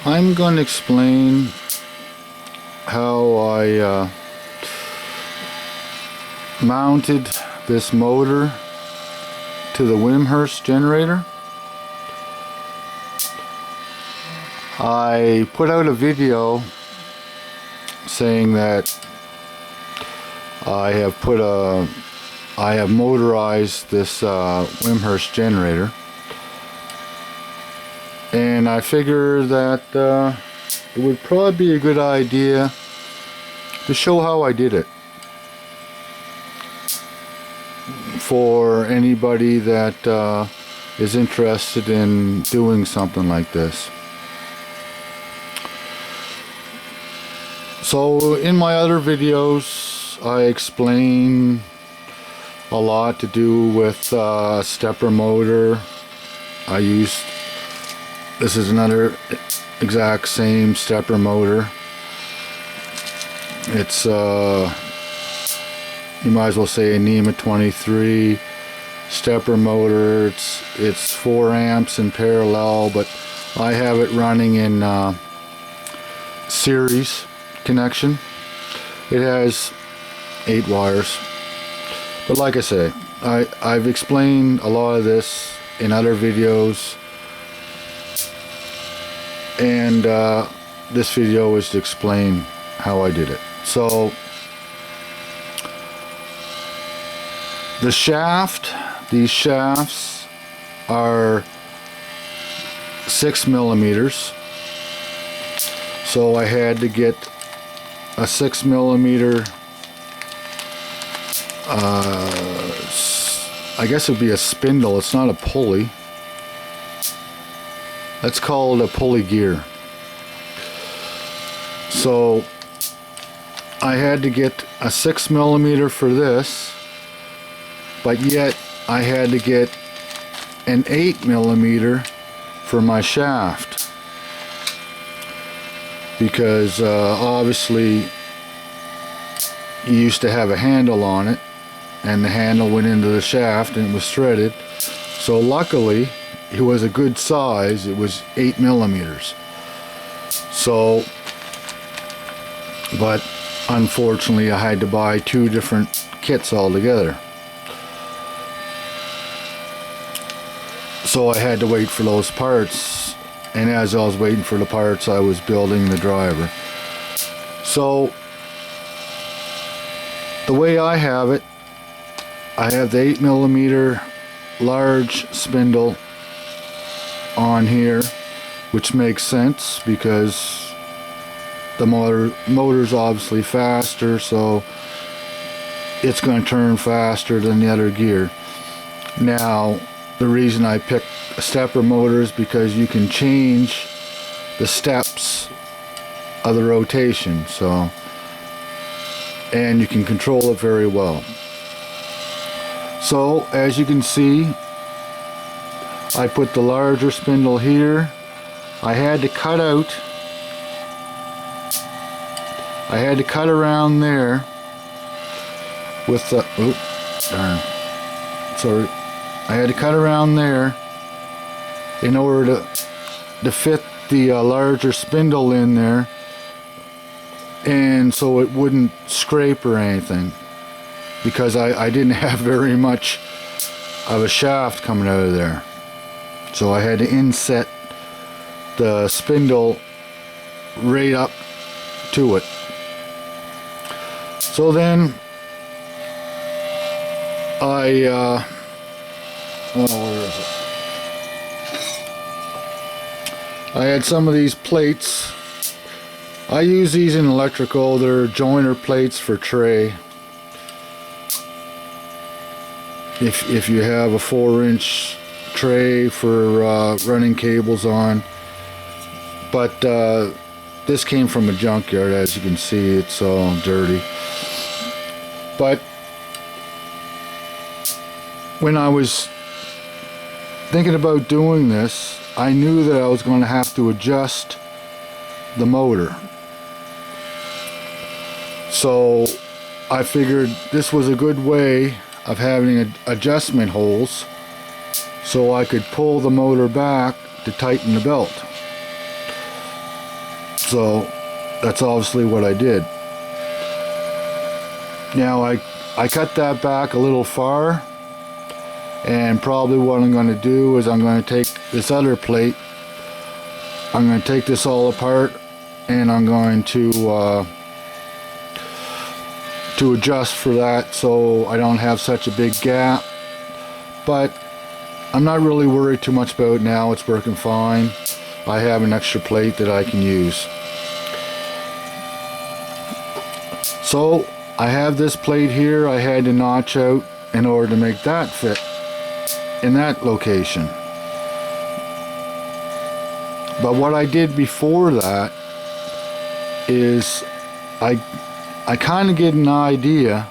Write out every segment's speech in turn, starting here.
I'm going to explain how I mounted this motor to the Wimshurst generator. I put out a video saying that I have motorized this Wimshurst generator, and I figure that it would probably be a good idea to show how I did it for anybody that is interested in doing something like this. So in my other videos I explain a lot to do with stepper motor. This is another exact same stepper motor. It's you might as well say a NEMA 23 stepper motor. It's 4 amps in parallel, but I have it running in series connection. It has 8 wires, but like I say, I've explained a lot of this in other videos, and this video is to explain how I did it. So the shaft, these shafts are 6 millimeters, so I had to get a 6 millimeter, I guess it would be a spindle. It's not a pulley. That's called a pulley gear. So I had to get a 6 millimeter for this, but yet I had to get an 8 millimeter for my shaft, because obviously you used to have a handle on it, and the handle went into the shaft and it was threaded. So luckily it was a good size. It was 8 millimeters. So, but unfortunately I had to buy 2 different kits altogether. So I had to wait for those parts, and as I was waiting for the parts I was building the driver. So the way I have it, I have the 8 millimeter large spindle on here, which makes sense because the motor's obviously faster, so it's going to turn faster than the other gear. Now the reason I picked a stepper motor is because you can change the steps of the rotation, so, and you can control it very well. So as you can see, I put the larger spindle here. I had to cut around there with the, I had to cut around there in order to fit the larger spindle in there, and so it wouldn't scrape or anything, because I didn't have very much of a shaft coming out of there. So I had to inset the spindle right up to it. So then where is it? I had some of these plates. I use these in electrical. They're joiner plates for tray. If you have a 4-inch tray for running cables on. But this came from a junkyard. As you can see, it's all dirty. But when I was thinking about doing this, I knew that I was going to have to adjust the motor. So I figured this was a good way of having adjustment holes so I could pull the motor back to tighten the belt. So that's obviously what I did. Now I cut that back a little far, and probably what I'm going to do is I'm going to take this other plate, I'm going to take this all apart, and I'm going to adjust for that so I don't have such a big gap. But I'm not really worried too much about it now. It's working fine. I have an extra plate that I can use. So I have this plate here I had to notch out in order to make that fit in that location. But what I did before that is I kind of get an idea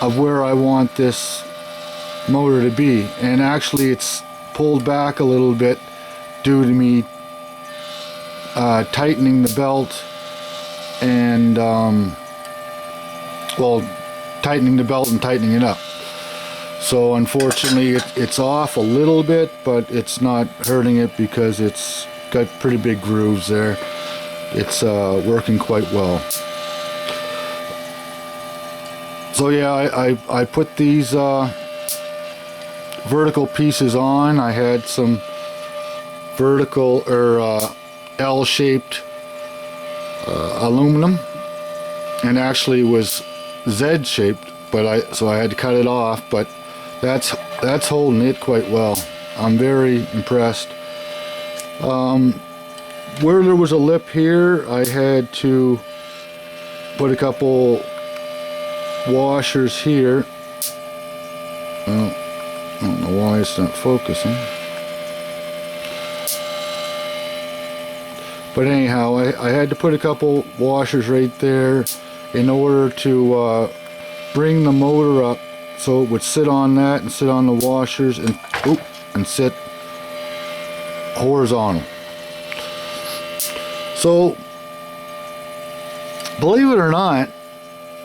of where I want this motor to be, and actually it's pulled back a little bit due to me tightening the belt and tightening the belt and tightening it up. So unfortunately it's off a little bit, but it's not hurting it because it's got pretty big grooves there. It's working quite well. So yeah, I put these vertical pieces on. I had some vertical or L-shaped aluminum, and actually it was Z-shaped, but so I had to cut it off. But that's holding it quite well. I'm very impressed. Where there was a lip here, I had to put a couple washers here. I don't know why it's not focusing. But anyhow, I had to put a couple washers right there in order to bring the motor up so it would sit on that and sit on the washers and sit horizontal. So, believe it or not,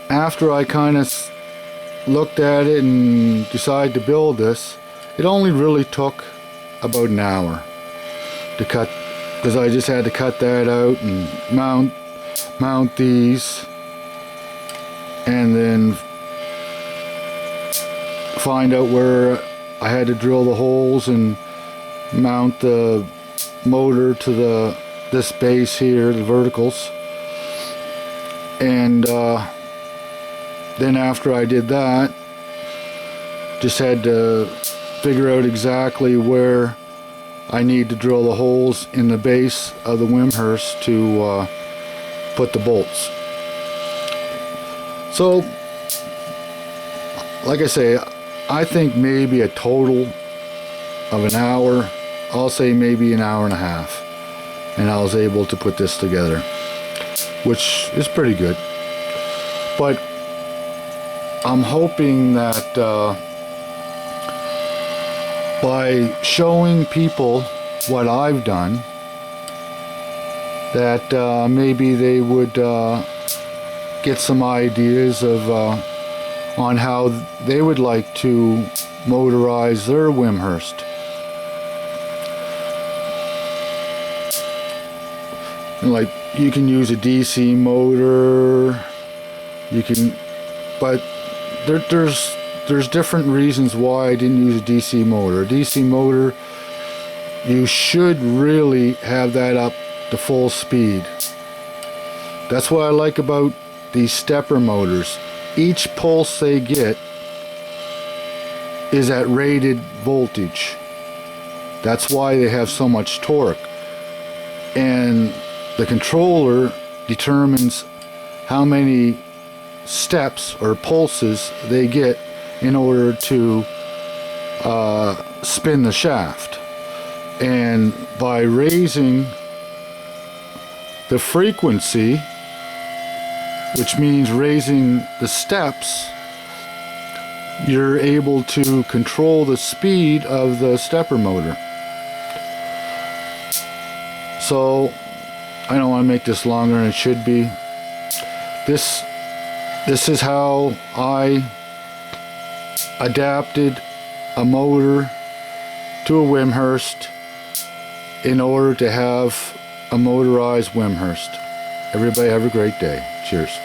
after I kind of looked at it and decided to build this, it only really took about an hour to cut, because I just had to cut that out and mount these, and then find out where I had to drill the holes and mount the motor to this base here, the verticals. And then after I did that, just had to figure out exactly where I need to drill the holes in the base of the Wimshurst to put the bolts. So, like I say, I think maybe a total of an hour, I'll say maybe an hour and a half, and I was able to put this together, which is pretty good. But I'm hoping that by showing people what I've done, that maybe they would get some ideas of on how they would like to motorize their Wimshurst. Like, you can use a DC motor, you can, but there's different reasons why I didn't use a DC motor. A DC motor, you should really have that up to full speed. That's what I like about these stepper motors. Each pulse they get is at rated voltage. That's why they have so much torque. And the controller determines how many steps or pulses they get in order to spin the shaft. And by raising the frequency, which means raising the steps, you're able to control the speed of the stepper motor. So I don't want to make this longer than it should be. This is how I adapted a motor to a Wimshurst in order to have a motorized Wimshurst. Everybody have a great day. Cheers.